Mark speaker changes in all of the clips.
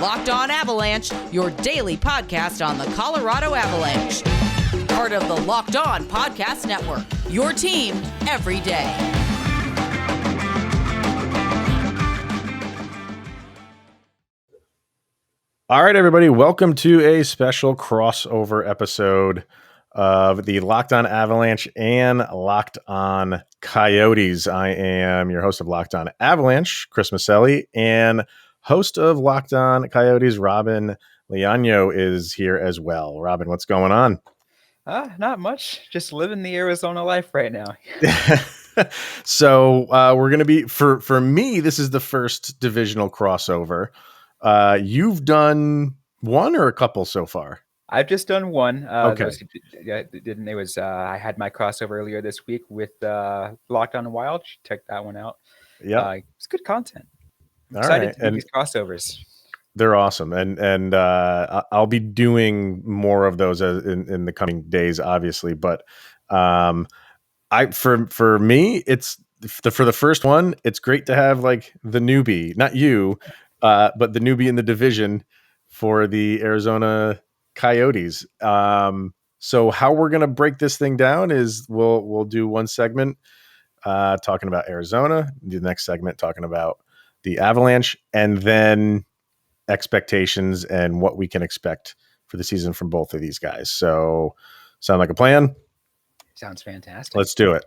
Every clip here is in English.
Speaker 1: Locked On Avalanche, your daily podcast on the Colorado Avalanche. Part of the Locked On Podcast Network, your team every day.
Speaker 2: All right, everybody, welcome to a special crossover episode of the Locked On Avalanche and Locked On Coyotes. I am your host of Locked On Avalanche, Chris Maselli, and host of Locked On Coyotes, Robin Leano, is here as well. Robin, what's going on?
Speaker 3: Not much. Just living the Arizona life right now.
Speaker 2: So we're going to be, for me, this is the first divisional crossover. You've done one or a couple so far?
Speaker 3: I've just done one.
Speaker 2: Okay.
Speaker 3: I had my crossover earlier this week with Locked On Wild. Check that one out.
Speaker 2: Yeah,
Speaker 3: it's good content.
Speaker 2: All
Speaker 3: Excited
Speaker 2: right.
Speaker 3: to do these crossovers.
Speaker 2: They're awesome, and I'll be doing more of those in the coming days, obviously. But for me, it's for the first one. It's great to have like the newbie, not you, but the newbie in the division for the Arizona Coyotes. So how we're gonna break this thing down is we'll do one segment talking about Arizona, the next segment talking about the Avalanche, and then expectations and what we can expect for the season from both of these guys. So sound like a plan?
Speaker 3: Sounds fantastic.
Speaker 2: Let's do it.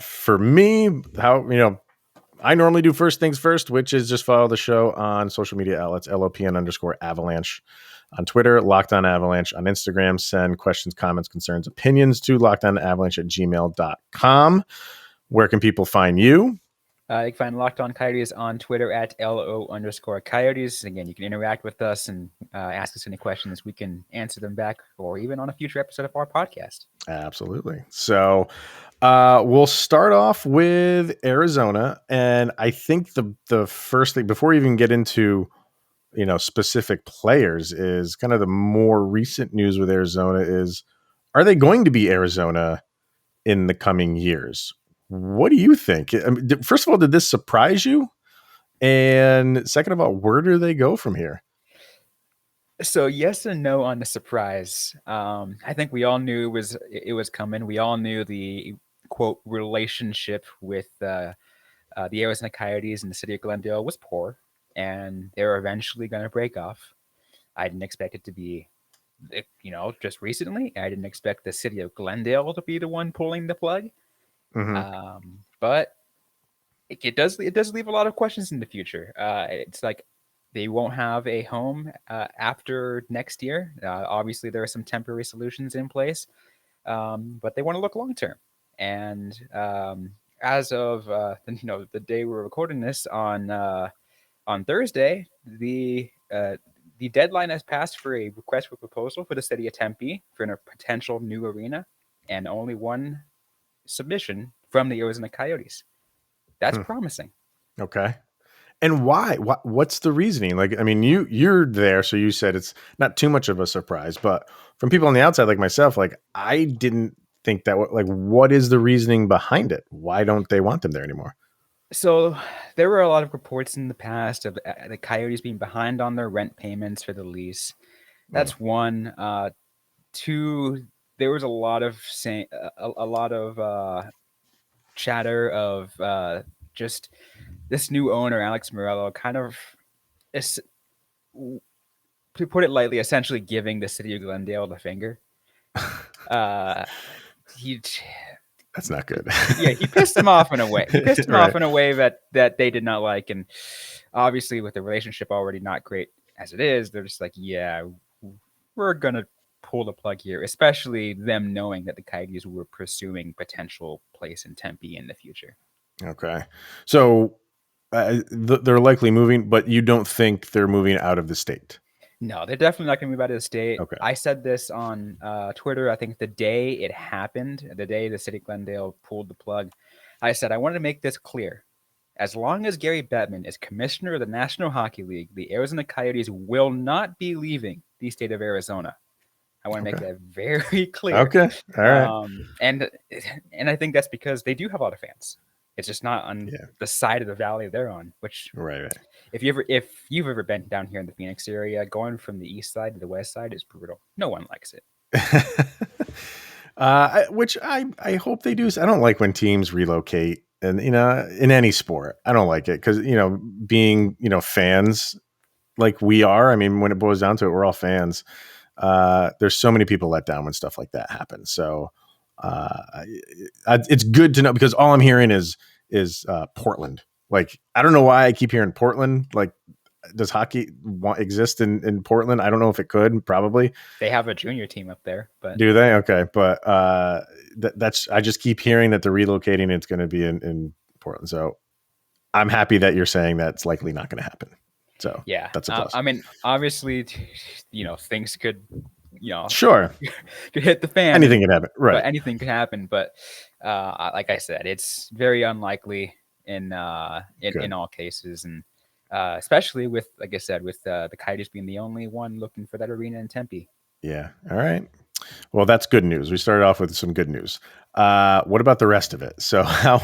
Speaker 2: For me, I normally do first things first, which is just follow the show on social media outlets, LOPN_Avalanche on Twitter, Locked On Avalanche on Instagram. Send questions, comments, concerns, opinions to lockedonavalanche@gmail.com. Where can people find you?
Speaker 3: You can find Locked On Coyotes on Twitter at LO_Coyotes. Again, you can interact with us and ask us any questions. We can answer them back, or even on a future episode of our podcast.
Speaker 2: Absolutely. So we'll start off with Arizona. And I think the first thing, before we even get into specific players, is kind of the more recent news with Arizona is, are they going to be Arizona in the coming years? What do you think? I mean, first of all, did this surprise you? And second of all, where do they go from here?
Speaker 3: So yes and no on the surprise. I think we all knew it was coming. We all knew the quote relationship with the Arizona Coyotes and the city of Glendale was poor, and they were eventually going to break off. I didn't expect it to be, just recently. I didn't expect the city of Glendale to be the one pulling the plug. Mm-hmm. But it does leave a lot of questions in the future. It's like they won't have a home after next year. Obviously, there are some temporary solutions in place, but they want to look long term. And as of the day we're recording this on Thursday, the deadline has passed for a request for proposal for the city of Tempe for a potential new arena, and only one submission from the Arizona Coyotes. That's promising.
Speaker 2: Okay. And why? What's the reasoning? Like, I mean, you're there, so you said it's not too much of a surprise, but from people on the outside like myself, like, I didn't think that. Like, what is the reasoning behind it? Why don't they want them there anymore?
Speaker 3: So there were a lot of reports in the past of the Coyotes being behind on their rent payments for the lease. That's one. Two, there was a lot of chatter of just this new owner, Alex Morello, kind of, to put it lightly, essentially giving the city of Glendale the finger.
Speaker 2: That's not good.
Speaker 3: Yeah, he pissed them off in a way. He pissed them off in a way that they did not like. And obviously, with the relationship already not great as it is, they're just like, yeah, we're going to pull the plug here, especially them knowing that the Coyotes were pursuing potential place in Tempe in the future.
Speaker 2: Okay. So they're likely moving, but you don't think they're moving out of the state?
Speaker 3: No, they're definitely not going to move out of the state.
Speaker 2: Okay.
Speaker 3: I said this on Twitter. I think the day it happened, the day the city of Glendale pulled the plug, I said, I wanted to make this clear. As long as Gary Bettman is commissioner of the National Hockey League, the Arizona Coyotes will not be leaving the state of Arizona. I want to make that very clear.
Speaker 2: Okay. All right.
Speaker 3: And I think that's because they do have a lot of fans. It's just not on the side of the valley they're on, which
Speaker 2: right.
Speaker 3: If you've ever been down here in the Phoenix area, going from the east side to the west side is brutal. No one likes it.
Speaker 2: Which I hope they do. I don't like when teams relocate, and in any sport, I don't like it because being fans like we are. I mean, when it boils down to it, we're all fans. There's so many people let down when stuff like that happens. So it's good to know because all I'm hearing is Portland. Like I don't know why I keep hearing Portland. Like does hockey exist in Portland? I don't know if it could. Probably
Speaker 3: they have a junior team up there, but
Speaker 2: do they? Okay, but that's I just keep hearing that they're relocating. It's going to be in Portland. So I'm happy that you're saying that's likely not going to happen. So
Speaker 3: yeah,
Speaker 2: that's a plus.
Speaker 3: I mean, obviously, things could,
Speaker 2: sure,
Speaker 3: could hit the fan.
Speaker 2: Anything can happen, right?
Speaker 3: Anything can happen, but like I said, it's very unlikely in all cases, and especially with, like I said, with the Coyotes being the only one looking for that arena in Tempe.
Speaker 2: Yeah. All right. Well, that's good news. We started off with some good news. What about the rest of it? So how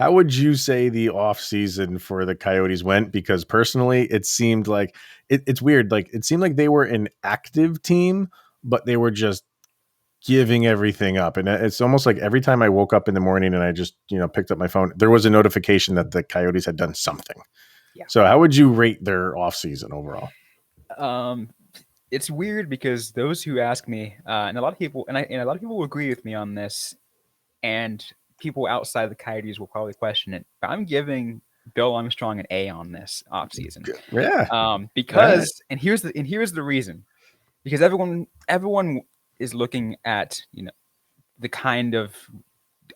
Speaker 2: would you say the off season for the Coyotes went? Because personally, it seemed like it's weird. Like it seemed like they were an active team, but they were just giving everything up. And it's almost like every time I woke up in the morning and I just, picked up my phone, there was a notification that the Coyotes had done something.
Speaker 3: Yeah.
Speaker 2: So how would you rate their off season overall?
Speaker 3: It's weird because those who ask me, and a lot of people, and a lot of people will agree with me on this, and people outside the Coyotes will probably question it. But I'm giving Bill Armstrong an A on this offseason.
Speaker 2: Yeah.
Speaker 3: Because and here's the reason. Because everyone is looking at the kind of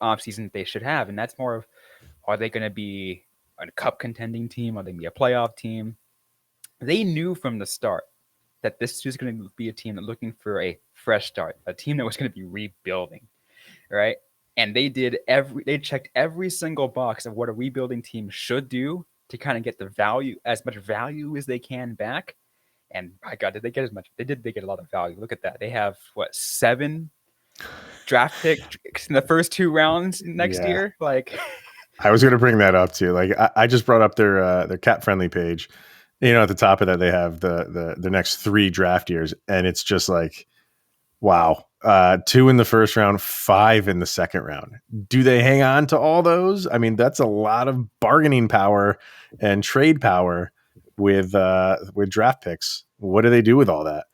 Speaker 3: offseason they should have, and that's more of, are they going to be a cup contending team? Are they going to be a playoff team? They knew from the start that this was going to be a team that looking for a fresh start, a team that was going to be rebuilding, right? And they checked every single box of what a rebuilding team should do to kind of get as much value as they can back. And my God, did they get as much? They get a lot of value. Look at that. They have 7 draft picks in the first 2 rounds next year. Like,
Speaker 2: I was going to bring that up too. Like I just brought up their cap friendly page. At the top of that, they have the next 3 draft years, and it's just like, wow, 2 in the first round, 5 in the second round. Do they hang on to all those? I mean, that's a lot of bargaining power and trade power with draft picks. What do they do with all that?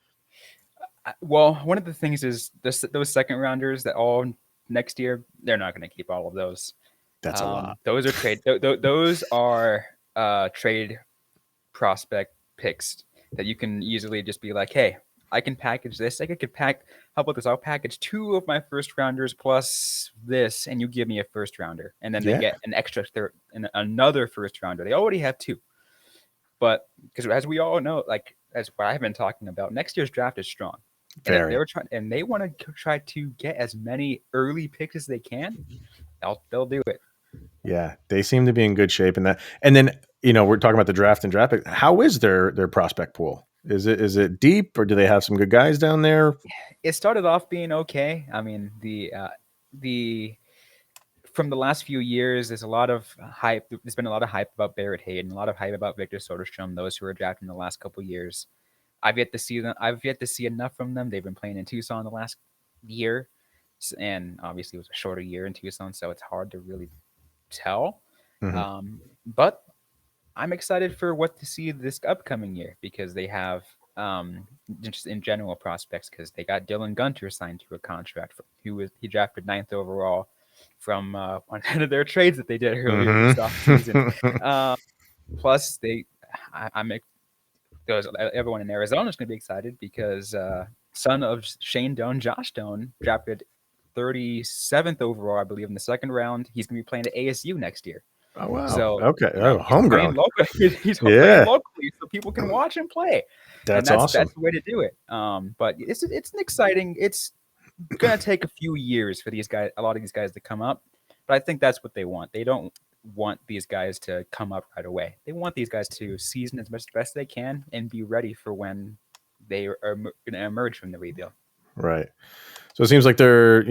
Speaker 3: Well, one of the things is those second rounders that all next year, they're not going to keep all of those.
Speaker 2: That's a lot.
Speaker 3: Those are trade. Those are trade prospect picks that you can easily just be like, hey, I can package this. How about this? I'll package 2 of my first rounders plus this, and you give me a first rounder. And then they get an extra third and another first rounder. They already have 2. But because as we all know, like as what I've been talking about, next year's draft is strong. And they want to try to get as many early picks as they can. They'll do it.
Speaker 2: Yeah, they seem to be in good shape in that. And then, we're talking about the draft and draft pick. How is their prospect pool? Is it deep, or do they have some good guys down there?
Speaker 3: It started off being okay. I mean, the from the last few years, there's a lot of hype. There's been a lot of hype about Barrett Hayden, a lot of hype about Victor Soderstrom, those who were drafted in the last couple of years. I've yet to see enough from them. They've been playing in Tucson the last year, and obviously it was a shorter year in Tucson, so it's hard to really tell. Mm-hmm. But I'm excited for what to see this upcoming year because they have just in general prospects, because they got Dylan Gunter signed to a contract. He drafted 9th overall from one of their trades that they did earlier this offseason. Plus, everyone in Arizona is going to be excited because son of Shane Doan, Josh Doan, drafted 37th overall, I believe, in the second round. He's going to be playing at ASU next year.
Speaker 2: Oh, wow.
Speaker 3: So,
Speaker 2: okay. Homegrown.
Speaker 3: He's playing locally so people can watch him play.
Speaker 2: That's awesome.
Speaker 3: That's the way to do it. But it's an exciting. It's going to take a few years for a lot of these guys to come up. But I think that's what they want. They don't want these guys to come up right away. They want these guys to season as much as best they can and be ready for when they are going to emerge from the rebuild.
Speaker 2: Right. So it seems like they're,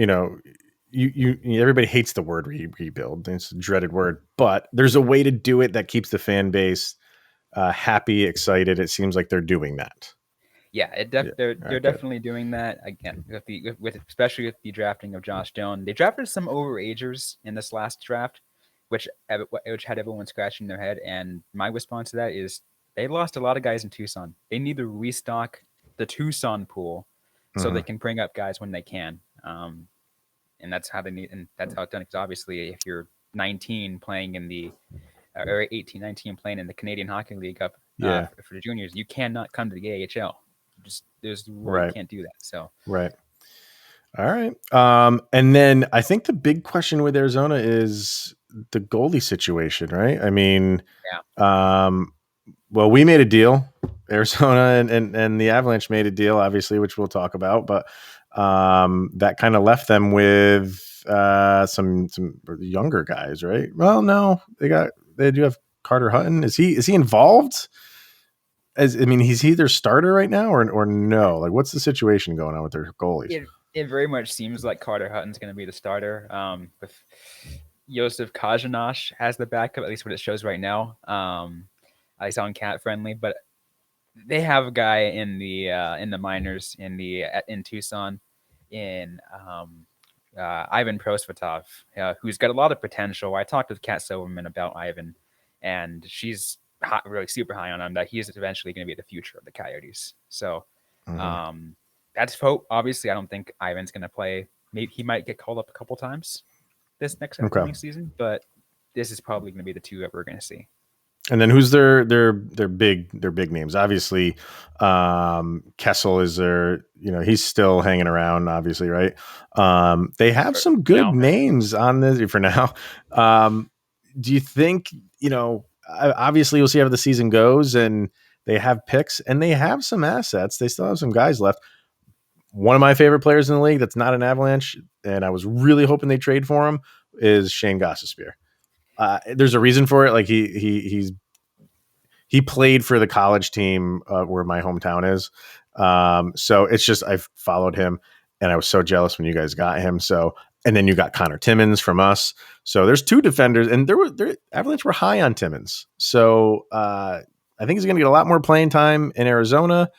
Speaker 2: everybody hates the word rebuild. It's a dreaded word, but there's a way to do it that keeps the fan base happy, excited. It seems like they're doing that.
Speaker 3: Yeah, they're definitely doing that again with especially with the drafting of Josh Jones. They drafted some overagers in this last draft, which had everyone scratching their head. And my response to that is they lost a lot of guys in Tucson. They need to restock the Tucson pool so they can bring up guys when they can. And that's how they need, and that's how it's done. Because obviously, if you're 19 playing in the or 18, 19 playing in the Canadian Hockey League up for the juniors, you cannot come to the AHL. There's the rule, you can't do that. So
Speaker 2: right. All right. And then I think the big question with Arizona is the goalie situation, right? I mean, well, we made a deal. Arizona and the Avalanche made a deal, obviously, which we'll talk about, but that kind of left them with some younger guys, right? Well, no, they do have Carter Hutton. Is he involved? He's either starter right now or no. Like, what's the situation going on with their goalies?
Speaker 3: It very much seems like Carter Hutton's going to be the starter. With Josef Kajanash as the backup, at least what it shows right now. At least on Cat Friendly, but they have a guy in the minors in Tucson in Ivan Prosvetov, who's got a lot of potential. I talked with Kat Silverman about Ivan, and she's really super high on him, that he's eventually going to be the future of the Coyotes. So that's hope. Obviously, I don't think Ivan's going to play. Maybe he might get called up a couple times this next upcoming season, but this is probably going to be the two that we're going to see.
Speaker 2: And then who's their big names? Obviously, Kessel is their, he's still hanging around, obviously, right? They have some good names on this for now. Do you think, obviously we'll see how the season goes, and they have picks and they have some assets. They still have some guys left. One of my favorite players in the league that's not an Avalanche, and I was really hoping they trade for him, is Shane Gostisbehere. There's a reason for it. Like he played for the college team where my hometown is. So it's just, I've followed him and I was so jealous when you guys got him. So, and then you got Connor Timmins from us. So there's two defenders, and Avalanche were high on Timmins. So I think he's going to get a lot more playing time in Arizona.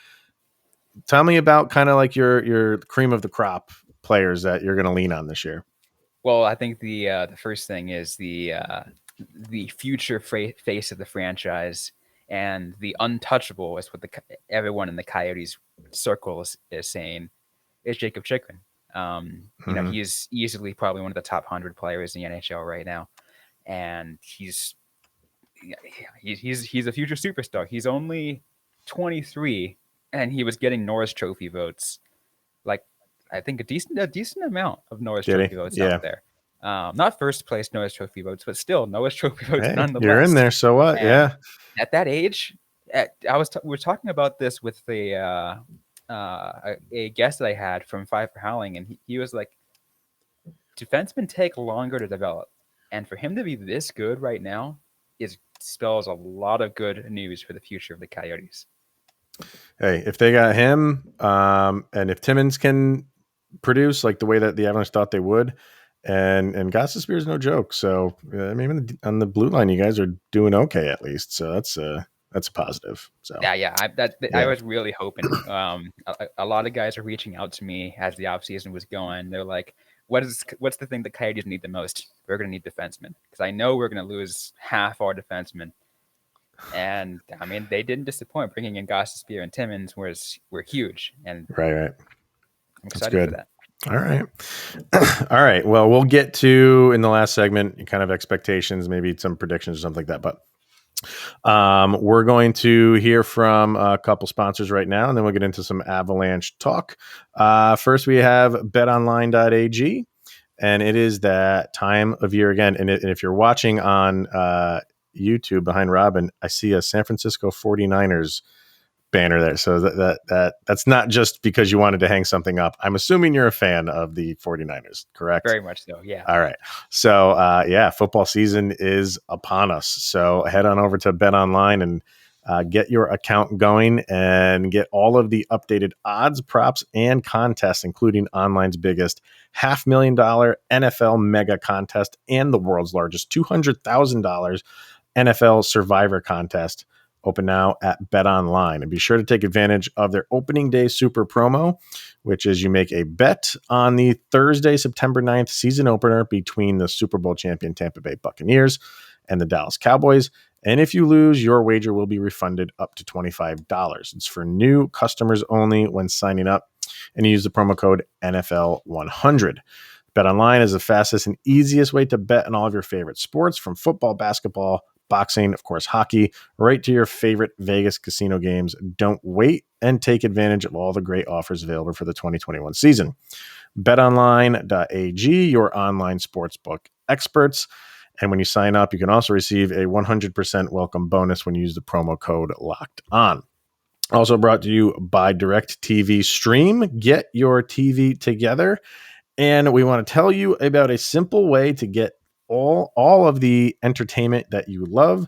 Speaker 2: Tell me about kind of like your cream of the crop players that you're going to lean on this year.
Speaker 3: Well, I think the first thing is the future face of the franchise, and the untouchable is what everyone in the Coyotes circle is saying, is Jacob Chychrun. He's easily probably one of the top 100 players in the NHL right now, and he's a future superstar. He's only 23, and he was getting Norris Trophy votes. Like, I think a decent amount of Norris Trophy votes out there. Not first place Norris Trophy votes, but still Norris Trophy votes nonetheless.
Speaker 2: You're in there, so what? And
Speaker 3: at that age, we were talking about this with a guest that I had from Five for Howling, and he was like, defensemen take longer to develop, and for him to be this good right now spells a lot of good news for the future of the Coyotes.
Speaker 2: Hey, if they got him, and if Timmins can produce like the way that the Avalanche thought they would, and Gostisbehere is no joke. So on the blue line, you guys are doing okay at least. So that's a positive. So
Speaker 3: I was really hoping. A lot of guys are reaching out to me as the offseason was going. They're like, what's the thing the Coyotes need the most? We're going to need defensemen, because I know we're going to lose half our defensemen. And they didn't disappoint. Bringing in Gostisbehere and Timmins were huge. And
Speaker 2: right.
Speaker 3: I'm excited for that.
Speaker 2: All right. All right. Well, we'll get to, in the last segment, kind of expectations, maybe some predictions or something like that. But we're going to hear from a couple sponsors right now, and then we'll get into some Avalanche talk. First, we have betonline.ag, and it is that time of year again. And if you're watching on YouTube behind Robin, I see a San Francisco 49ers banner there. So that's not just because you wanted to hang something up. I'm assuming you're a fan of the 49ers, correct?
Speaker 3: Very much so, yeah.
Speaker 2: All right. So, football season is upon us. So head on over to BetOnline and get your account going and get all of the updated odds, props, and contests, including online's biggest $500,000 NFL mega contest and the world's largest $200,000 NFL Survivor contest. open now at BetOnline. And be sure to take advantage of their opening day super promo, which is you make a bet on the Thursday, September 9th season opener between the Super Bowl champion Tampa Bay Buccaneers and the Dallas Cowboys. And if you lose, your wager will be refunded up to $25. It's for new customers only when signing up, and you use the promo code NFL100. BetOnline is the fastest and easiest way to bet on all of your favorite sports, from football, basketball, boxing, of course, hockey, right to your favorite Vegas casino games. Don't wait and take advantage of all the great offers available for the 2021 season. BetOnline.ag, your online sportsbook experts. And when you sign up, you can also receive a 100% welcome bonus when you use the promo code Locked On. Also brought to you by DirecTV Stream. Get your TV together. And we want to tell you about a simple way to get all of the entertainment that you love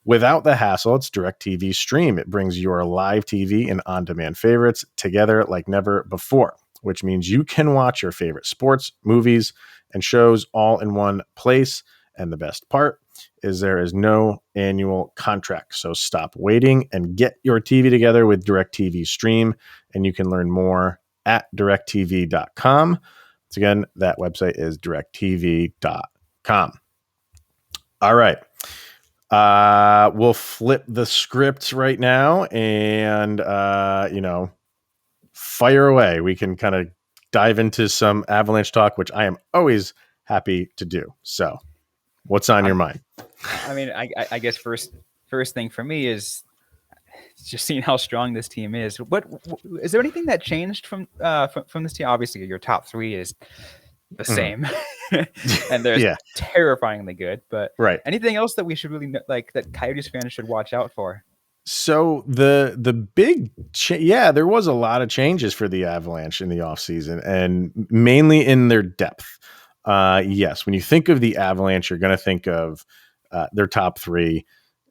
Speaker 2: without the hassle. It's DirecTV Stream. It brings your live TV and on-demand favorites together like never before, which means you can watch your favorite sports, movies, and shows all in one place. And the best part is there is no annual contract. So stop waiting and get your TV together with DirecTV Stream. And you can learn more at directtv.com. Once again, that website is directtv.com. All right. We'll flip the script right now and, fire away. We can kind of dive into some Avalanche talk, which I am always happy to do. So what's on your mind?
Speaker 3: I mean, I guess first thing for me is just seeing how strong this team is. What is there anything that changed from this team? Obviously, your top three is the same, and they're terrifyingly good. But anything else that we should really like that Coyotes fans should watch out for?
Speaker 2: So the big there was a lot of changes for the Avalanche in the offseason, and mainly in their depth. Yes, when you think of the Avalanche, you're going to think of their top three,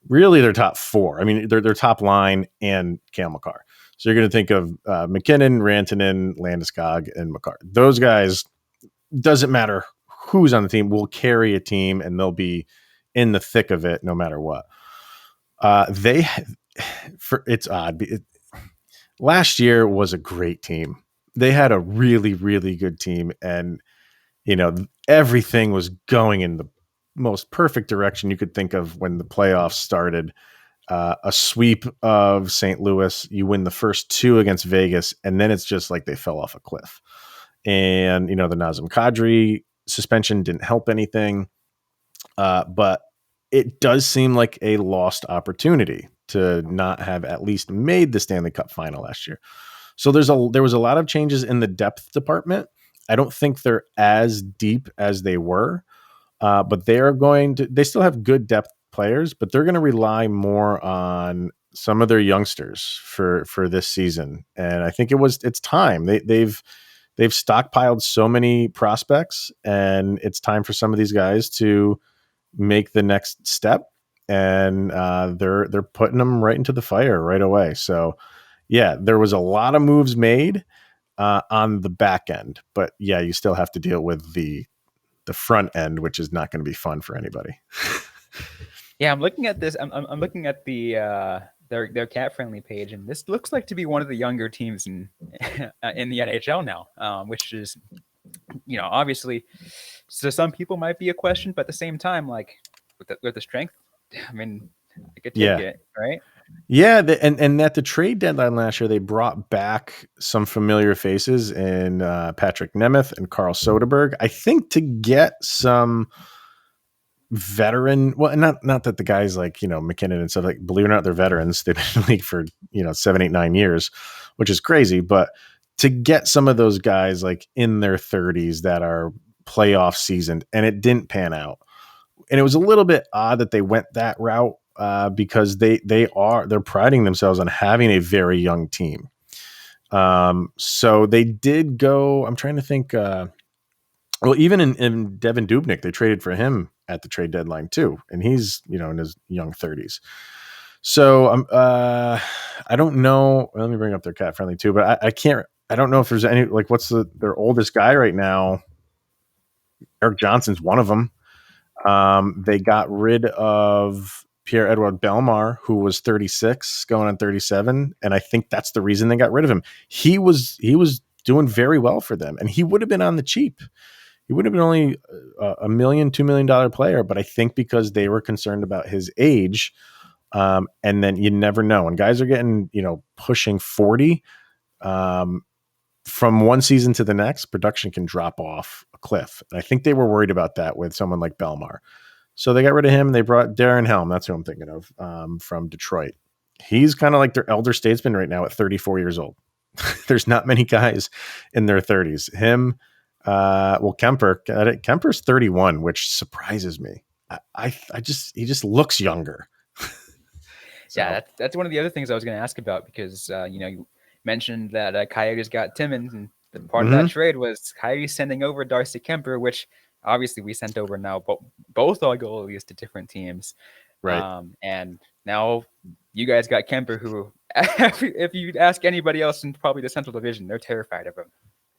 Speaker 2: really their top four. I mean, their top line and Cale Makar. So you're going to think of McKinnon, Rantanen, Landeskog, and Makar. Those guys, doesn't matter who's on the team, will carry a team, and they'll be in the thick of it no matter what. It's odd. Last year was a great team. They had a really, really good team, and everything was going in the most perfect direction you could think of when the playoffs started. A sweep of St. Louis, you win the first two against Vegas, and then it's just like they fell off a cliff. And, the Nazem Kadri suspension didn't help anything. But it does seem like a lost opportunity to not have at least made the Stanley Cup final last year. So there was a lot of changes in the depth department. I don't think they're as deep as they were, but they still have good depth players, but they're going to rely more on some of their youngsters for this season. And I think it's time. They've stockpiled so many prospects, and it's time for some of these guys to make the next step. And they're putting them right into the fire right away. So yeah, there was a lot of moves made on the back end, but yeah, you still have to deal with the front end, which is not going to be fun for anybody.
Speaker 3: Yeah, I'm looking at this. I'm looking at their cat friendly page, and this looks like to be one of the younger teams in the NHL now, which is, obviously, so some people might be a question, but at the same time, like with the strength, I mean, I could take it, right?
Speaker 2: Yeah, and at the trade deadline last year, they brought back some familiar faces in Patrick Nemeth and Carl Soderberg. I think to get some veteran, well, not that the guys like McKinnon and stuff, like, believe it or not, they're veterans. They've been in the league for 7, 8, 9 years, which is crazy. But to get some of those guys like in their 30s that are playoff seasoned, and it didn't pan out, and it was a little bit odd that they went that route. Because they're priding themselves on having a very young team. So they did go, I'm trying to think, even in Devin Dubnyk, they traded for him at the trade deadline too. And he's, in his young 30s. So I don't know. Let me bring up their cat friendly too, but I don't know if there's any, like, what's their oldest guy right now. Eric Johnson's one of them. They got rid of Pierre-Edouard Bellemare, who was 36 going on 37. And I think that's the reason they got rid of him. He was doing very well for them, and he would have been on the cheap. He would have been only $1 million, $2 million player, but I think because they were concerned about his age, and then you never know. When guys are getting, pushing 40, from one season to the next, production can drop off a cliff. And I think they were worried about that with someone like Bellemare. So they got rid of him. They brought Darren Helm. That's who I'm thinking of, from Detroit. He's kind of like their elder statesman right now at 34 years old. There's not many guys in their 30s. Him, Kemper's 31, which surprises me. He just looks younger.
Speaker 3: So. Yeah, that's one of the other things I was going to ask about, because you mentioned that Coyotes got Timmins, and part of that trade was Coyotes sending over Darcy Kuemper, which obviously we sent over now both our goalies to different teams,
Speaker 2: right?
Speaker 3: And now you guys got Kuemper, who, if you ask anybody else in probably the Central Division, they're terrified of him.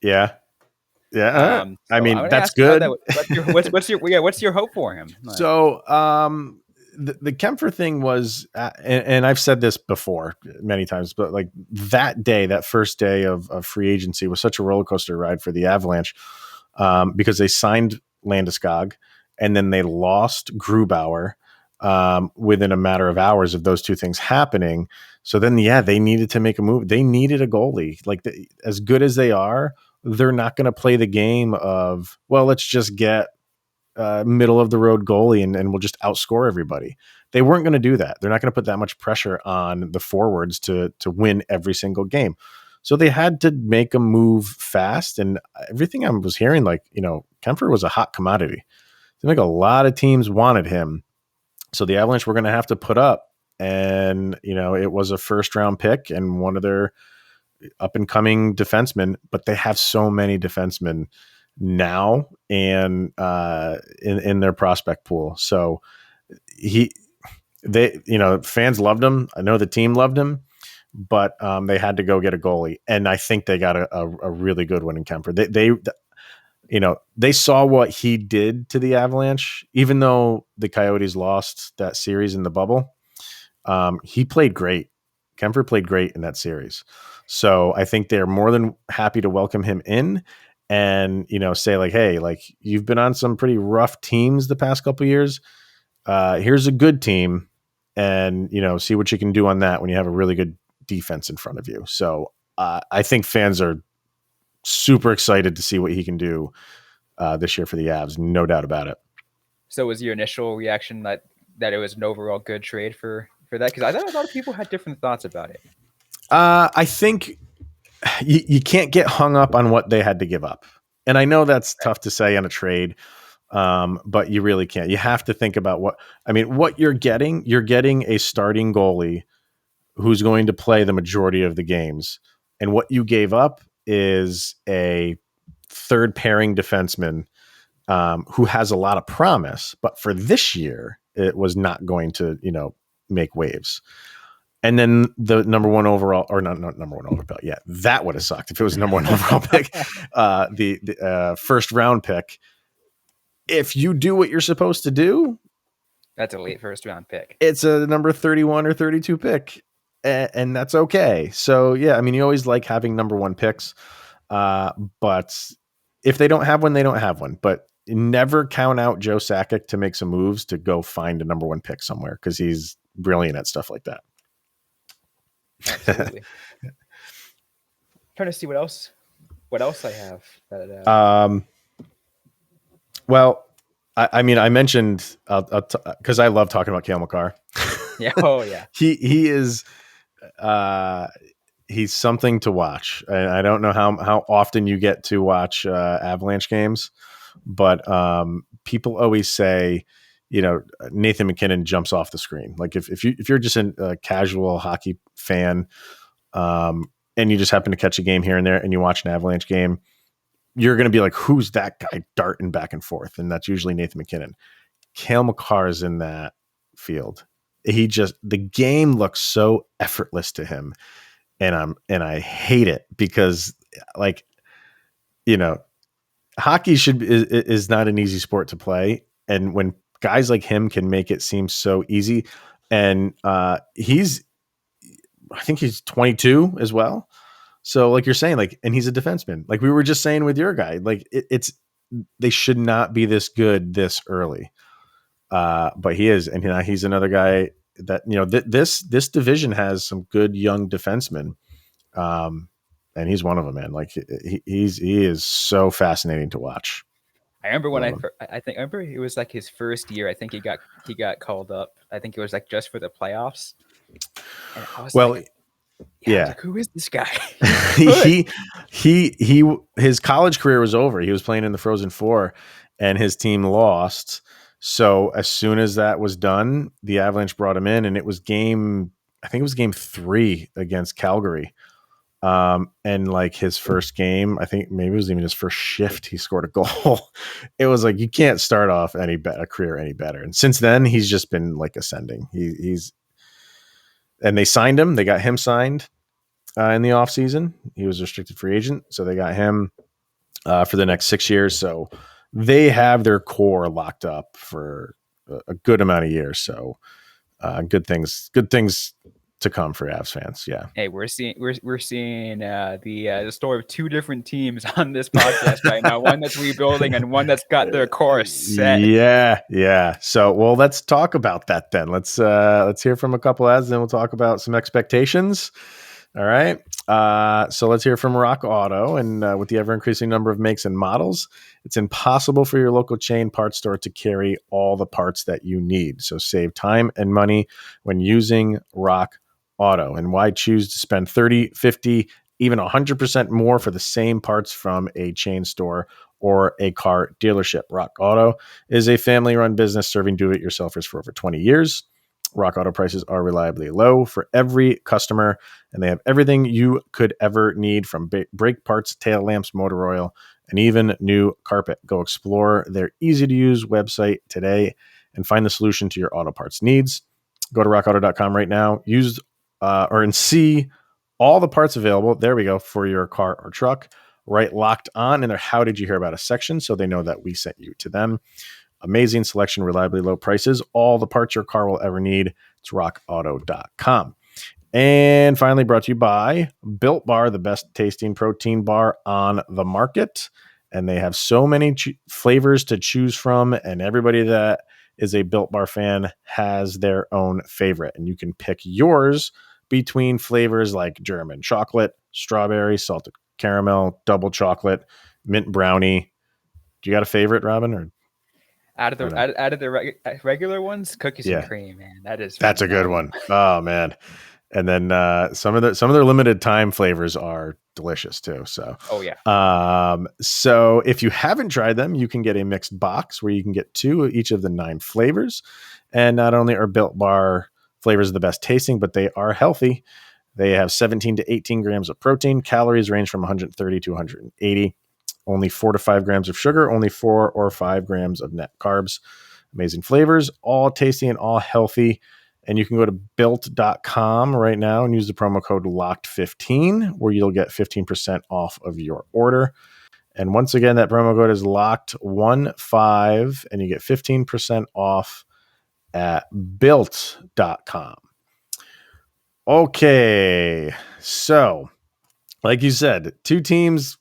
Speaker 2: Yeah.
Speaker 3: Yeah,
Speaker 2: I mean, that's good.
Speaker 3: What's your hope for him?
Speaker 2: So, the Kuemper thing was, and I've said this before many times, but like that first day of free agency was such a roller coaster ride for the Avalanche, because they signed Landeskog and then they lost Grubauer within a matter of hours of those two things happening. So then, they needed to make a move. They needed a goalie. Like, as good as they are, they're not going to play the game of, well, let's just get middle of the road goalie and we'll just outscore everybody. They weren't going to do that. They're not going to put that much pressure on the forwards to win every single game. So they had to make a move fast. And everything I was hearing, Kuemper was a hot commodity. I think a lot of teams wanted him. So the Avalanche were going to have to put up, and, it was a first round pick and one of their up and coming defensemen, but they have so many defensemen now and in their prospect pool. So fans loved him. I know the team loved him, but they had to go get a goalie, and I think they got a really good one in Kuemper. They saw what he did to the Avalanche, even though the Coyotes lost that series in the bubble. He played great. Kuemper played great in that series. So I think they're more than happy to welcome him in and, say like, hey, like, you've been on some pretty rough teams the past couple of years. Here's a good team, and, see what you can do on that when you have a really good defense in front of you. So I think fans are super excited to see what he can do this year for the Avs. No doubt about it.
Speaker 3: So was your initial reaction that it was an overall good trade for that? Because I thought a lot of people had different thoughts about it.
Speaker 2: I think you can't get hung up on what they had to give up. And I know that's tough to say on a trade, but you really can't. You have to think about what you're getting. You're getting a starting goalie who's going to play the majority of the games. And what you gave up is a third pairing defenseman who has a lot of promise. But for this year, it was not going to, make waves. And then the number one overall, or not number one overall, yeah, that would have sucked if it was the number one overall pick, the first round pick. If you do what you're supposed to do,
Speaker 3: that's a late first round pick.
Speaker 2: It's a number 31 or 32 pick, and that's okay. So yeah, I mean, you always like having number one picks, but if they don't have one, they don't have one. But never count out Joe Sakic to make some moves to go find a number one pick somewhere, because he's brilliant at stuff like that.
Speaker 3: Absolutely. Trying to see what else I have.
Speaker 2: Well, I mean, I mentioned because I love talking about Cale Makar.
Speaker 3: Yeah. Oh yeah.
Speaker 2: He is. He's something to watch. I don't know how often you get to watch Avalanche games, but people always say, Nathan MacKinnon jumps off the screen. Like if you're just a casual hockey fan, and you just happen to catch a game here and there, and you watch an Avalanche game, you're going to be like, who's that guy darting back and forth? And that's usually Nathan MacKinnon. Cale Makar is in that field. The game looks so effortless to him. And I hate it because, hockey is not an easy sport to play. And when guys like him can make it seem so easy, and I think he's 22 as well. So like you're saying, like, and he's a defenseman. Like we were just saying with your guy, like it's they should not be this good this early. But he is, and he's another guy that this division has some good young defensemen, and he's one of them, man. Like he is so fascinating to watch.
Speaker 3: I remember when I remember it was like his first year. I think he got called up. I think it was like just for the playoffs. And I was like, who is this guy?
Speaker 2: His college career was over. He was playing in the Frozen Four, and his team lost. So as soon as that was done, the Avalanche brought him in, and it was game 3 against Calgary. And like his first game, I think maybe it was even his first shift, he scored a goal. It was like, you can't start off a career any better. And since then, he's just been like ascending. And they signed him. They got him signed in the offseason. He was a restricted free agent. So they got him for the next 6 years. So they have their core locked up for a good amount of years. So good things to come for Avs fans. Yeah.
Speaker 3: Hey, we're seeing the story of two different teams on this podcast right now. One that's rebuilding and one that's got their course set.
Speaker 2: Yeah. So, well, let's talk about that then. Let's hear from a couple ads, then we'll talk about some expectations. All right. So let's hear from Rock Auto. And with the ever-increasing number of makes and models, it's impossible for your local chain parts store to carry all the parts that you need. So save time and money when using Rock Auto. And why choose to spend 30, 50, even 100% more for the same parts from a chain store or a car dealership? Rock Auto is a family-run business serving do-it-yourselfers for over 20 years. Rock Auto prices are reliably low for every customer, and they have everything you could ever need, from brake parts, tail lamps, motor oil, and even new carpet. Go explore their easy-to-use website today and find the solution to your auto parts needs. Go to rockauto.com right now. And see all the parts available. There we go, for your car or truck. Right, Locked On in their How Did You Hear About Us section, so they know that we sent you to them. Amazing selection, reliably low prices, all the parts your car will ever need. It's rockauto.com. And finally, brought to you by Built Bar, the best tasting protein bar on the market. And they have so many flavors to choose from, and everybody that is a Built Bar fan has their own favorite. And you can pick yours between flavors like German chocolate, strawberry, salted caramel, double chocolate, mint brownie. Do you got a favorite, Robin? Or
Speaker 3: out of the regular ones, cookies and cream, man. That's
Speaker 2: a good one. Oh man. And then some of their limited time flavors are delicious too. So so if you haven't tried them, you can get a mixed box where you can get 2 of each of the 9 flavors. And not only are Built Bar flavors the best tasting, but they are healthy. They have 17 to 18 grams of protein. Calories range from 130 to 180. Only 4 to 5 grams of sugar, only 4 or 5 grams of net carbs. Amazing flavors, all tasty and all healthy. And you can go to built.com right now and use the promo code LOCKED15, where you'll get 15% off of your order. And once again, that promo code is LOCKED15, and you get 15% off at built.com. Okay, so like you said, 2 teams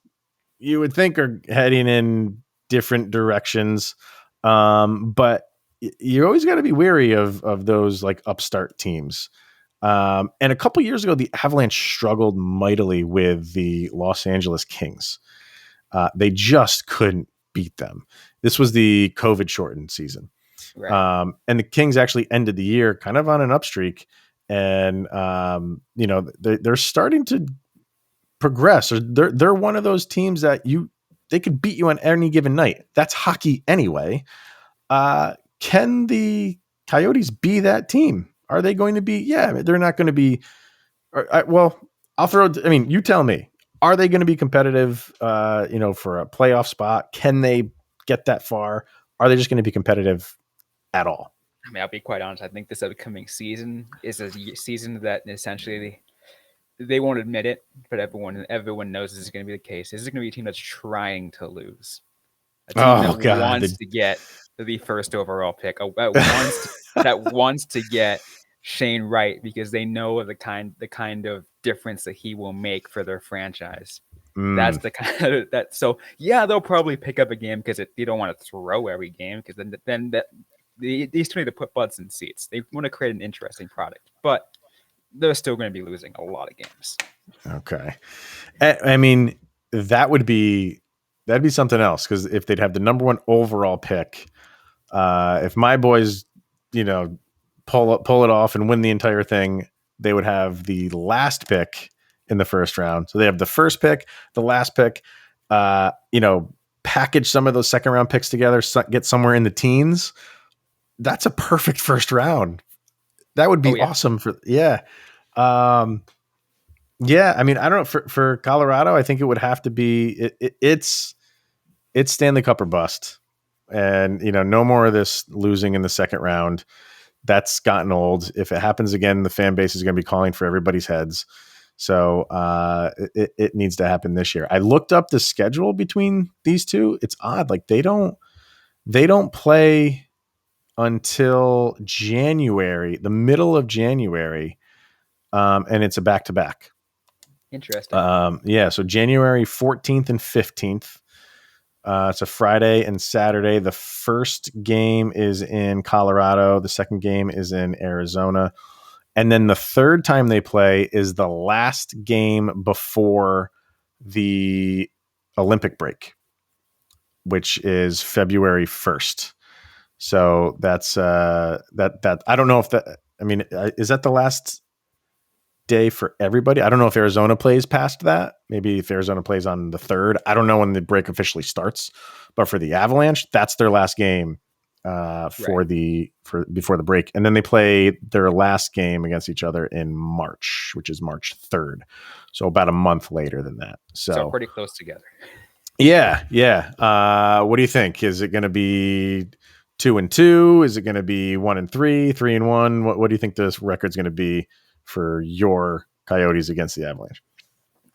Speaker 2: you would think are heading in different directions. But you always got to be wary of those like upstart teams. And a couple years ago, the Avalanche struggled mightily with the Los Angeles Kings. They just couldn't beat them. This was the COVID shortened season. Right. And the Kings actually ended the year kind of on an upstreak. And, they're starting to progress, or they're one of those teams that they could beat you on any given night. That's hockey anyway. Can the Coyotes be that team? Are they going to be? Yeah, they're not going to be. Well, you tell me. Are they going to be competitive? For a playoff spot? Can they get that far? Are they just going to be competitive at all?
Speaker 3: I mean, I'll be quite honest. I think this upcoming season is a season that essentially they won't admit it, but everyone knows this is going to be the case. This is going to be a team that's trying to lose. A team that wants to get the first overall pick. That wants to get Shane Wright because they know the kind of difference that he will make for their franchise. That's the kind of that. So yeah, they'll probably pick up a game because they don't want to throw every game because then these two need to put butts in seats. They want to create an interesting product, but they're still going to be losing a lot of games.
Speaker 2: Okay, I mean that'd be something else because if they'd have the number one overall pick, if my boys, pull it off and win the entire thing, they would have the last pick in the first round. So they have the first pick, the last pick, package some of those second round picks together, get somewhere in the teens. That's a perfect first round. That would be awesome yeah. I mean, I don't know for Colorado, I think it would have to be, it's Stanley Cup or bust. And, no more of this losing in the second round. That's gotten old. If it happens again, the fan base is going to be calling for everybody's heads. So it needs to happen this year. I looked up the schedule between these two. It's odd. Like they don't play until January, the middle of January. And it's a back-to-back.
Speaker 3: Interesting.
Speaker 2: So January 14th and 15th. It's a Friday and Saturday. The first game is in Colorado. The second game is in Arizona. And then the third time they play is the last game before the Olympic break, which is February 1st. So that's that I don't know if that, I mean, is that the last day for everybody? I don't know if Arizona plays past that. Maybe if Arizona plays on the 3rd. I don't know when the break officially starts, but for the Avalanche, that's their last game before the break. And then they play their last game against each other in March, which is March 3rd. So about a month later than that. So
Speaker 3: pretty close together.
Speaker 2: Yeah. What do you think? Is it going to be 2-2? Is it going to be 1-3, 3-1? What do you think this record's going to be for your Coyotes against the Avalanche?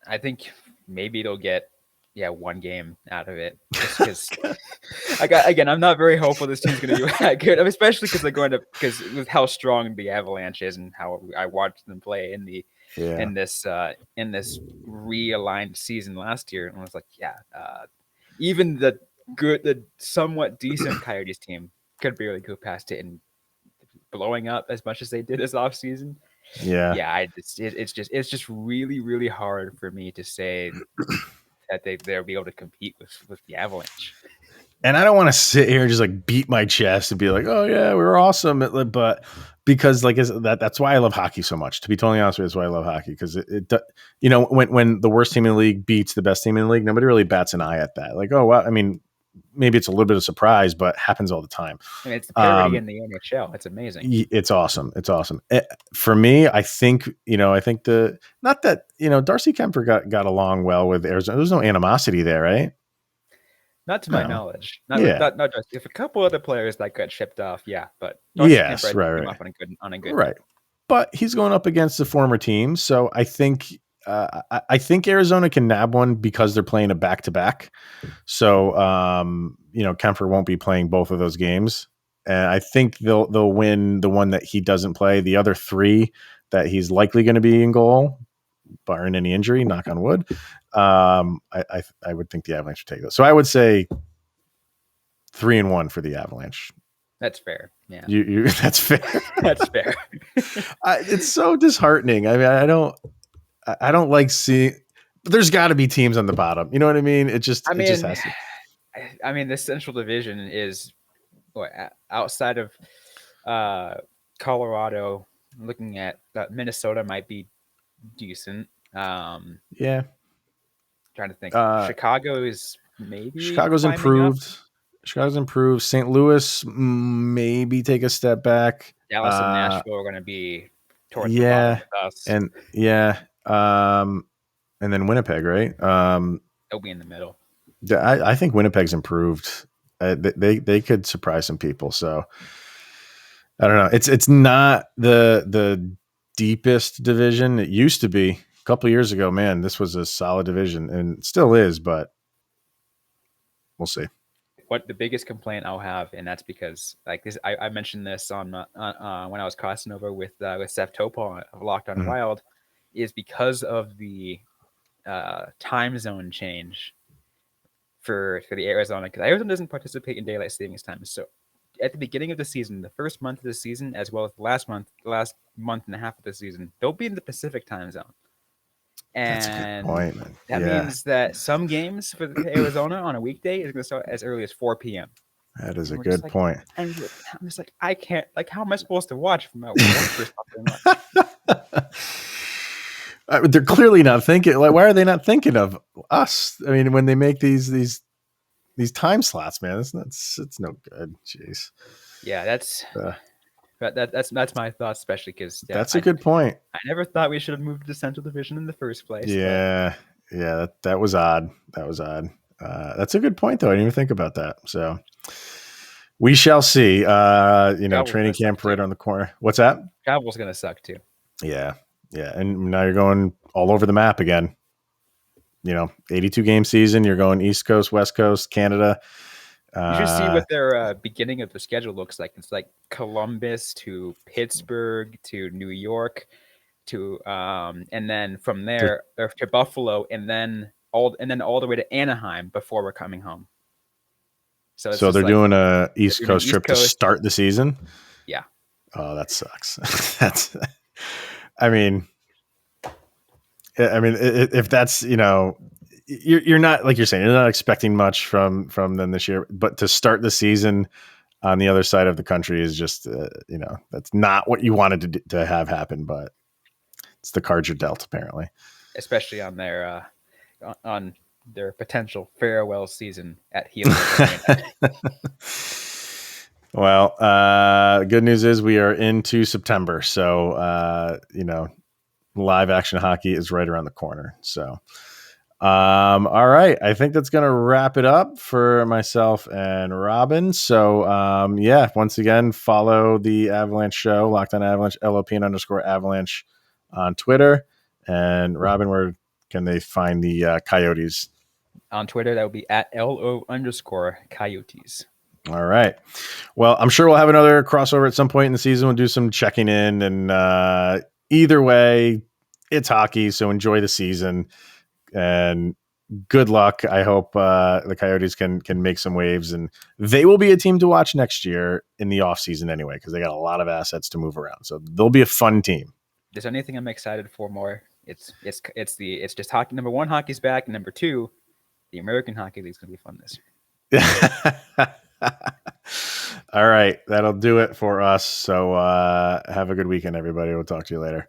Speaker 3: I think maybe it'll get one game out of it. Just because, again, I'm not very hopeful this team's going to do that good, especially because because with how strong the Avalanche is and how I watched them play in this realigned season last year, and I was like, even the somewhat decent Coyotes team could barely go past it, and blowing up as much as they did this offseason. It's just really, really hard for me to say that they'll be able to compete with the Avalanche.
Speaker 2: And I don't want to sit here and just like beat my chest and be like, oh yeah, we were awesome. But because that's why I love hockey so much. To be totally honest with you, that's why I love hockey. Because when the worst team in the league beats the best team in the league, nobody really bats an eye at that. Like, oh wow, I mean, maybe it's a little bit of surprise, but happens all the time.
Speaker 3: And it's the parody in the NHL. It's amazing.
Speaker 2: It's awesome. It's awesome. For me, I think not that Darcy Kemper got along well with Arizona. There's no animosity there, right?
Speaker 3: Not to my knowledge. Not just if a couple other players that got shipped off, but Darcy Kemper off on a good
Speaker 2: right. But he's going up against the former team, so I think Arizona can nab one because they're playing a back-to-back. So Kemper won't be playing both of those games, and I think they'll win the one that he doesn't play. The other 3 that he's likely going to be in goal, barring any injury, knock on wood. I would think the Avalanche would take those. So I would say 3-1 for the Avalanche.
Speaker 3: That's fair. Yeah,
Speaker 2: that's fair.
Speaker 3: That's fair.
Speaker 2: It's so disheartening. I mean, I don't like seeing. But there's got to be teams on the bottom. You know what I mean? It just has to.
Speaker 3: I mean, the Central Division is outside of Colorado. Looking at Minnesota might be decent. Trying to think. Chicago's
Speaker 2: improved. Chicago's improved. St. Louis maybe take a step back.
Speaker 3: Dallas and Nashville are going to be towards the bottom with us.
Speaker 2: And then Winnipeg, right?
Speaker 3: They'll be in the middle.
Speaker 2: I think Winnipeg's improved. They could surprise some people. So I don't know. It's not the deepest division. It used to be a couple of years ago. Man, this was a solid division and it still is, but we'll see.
Speaker 3: what the biggest complaint I'll have, and that's because like this, I mentioned this on when I was crossing over with Seth Topol of Locked On
Speaker 2: Mhm.
Speaker 3: Wild, is because of the time zone change for the Arizona, because Arizona doesn't participate in daylight savings time. So at the beginning of the season, the first month of the season, as well as the last month and a half of the season, they'll be in the Pacific time zone.
Speaker 2: That's a good
Speaker 3: And
Speaker 2: point, man.
Speaker 3: that
Speaker 2: Yeah,
Speaker 3: means that some games for Arizona on a weekday is going to start as early as 4 p.m.
Speaker 2: that is
Speaker 3: And
Speaker 2: a
Speaker 3: we're just
Speaker 2: good
Speaker 3: like,
Speaker 2: point.
Speaker 3: and I'm just like, I can't, like, how am I supposed to watch from my work perspective?
Speaker 2: They're clearly not thinking. Like, why are they not thinking of us? I mean, when they make these time slots, man, it's no good. Jeez.
Speaker 3: Yeah,
Speaker 2: Uh,
Speaker 3: that's my thoughts, especially because
Speaker 2: that's a good point.
Speaker 3: I never thought we should have moved to the Central Division in the first place. But
Speaker 2: Yeah, yeah, that was odd. That was odd. That's a good point, though. I didn't even think about that. So we shall see.
Speaker 3: travel's
Speaker 2: Training
Speaker 3: gonna suck
Speaker 2: camp right
Speaker 3: too.
Speaker 2: on the corner. What's that?
Speaker 3: Travel's gonna suck too.
Speaker 2: Yeah, yeah, and now you're going all over the map again. 82 game season. You're going East Coast, West Coast, Canada.
Speaker 3: You should see what their beginning of the schedule looks like. It's like Columbus to Pittsburgh to New York to and then from there to Buffalo and then all the way to Anaheim before we're coming home. So it's
Speaker 2: So
Speaker 3: just
Speaker 2: they're
Speaker 3: like
Speaker 2: doing a
Speaker 3: they're
Speaker 2: East
Speaker 3: doing an
Speaker 2: Coast
Speaker 3: East
Speaker 2: trip to
Speaker 3: Coast.
Speaker 2: start the season.
Speaker 3: Yeah.
Speaker 2: Oh, that sucks. That's. I mean, if that's you're not, like you're saying, you're not expecting much from them this year, but to start the season on the other side of the country is just that's not what you wanted to have happen, but it's the cards you're dealt, apparently.
Speaker 3: Especially on their potential farewell season at Helios Arena.
Speaker 2: Well, good news is we are into September, so live action hockey is right around the corner. So, all right, I think that's going to wrap it up for myself and Robin. So, once again, follow the Avalanche Show, Locked On Avalanche, LOPN_Avalanche on Twitter. And Robin, where can they find the Coyotes?
Speaker 3: On Twitter, that would be at LO_Coyotes.
Speaker 2: All right. Well, I'm sure we'll have another crossover at some point in the season. We'll do some checking in, and either way, it's hockey, so enjoy the season and good luck. I hope the Coyotes can make some waves, and they will be a team to watch next year in the offseason anyway, because they got a lot of assets to move around. So they'll be a fun team.
Speaker 3: There's anything I'm excited for more. It's just hockey. Number one, hockey's back. And number two, the American Hockey League is going to be fun this year.
Speaker 2: All right. That'll do it for us. So have a good weekend, everybody. We'll talk to you later.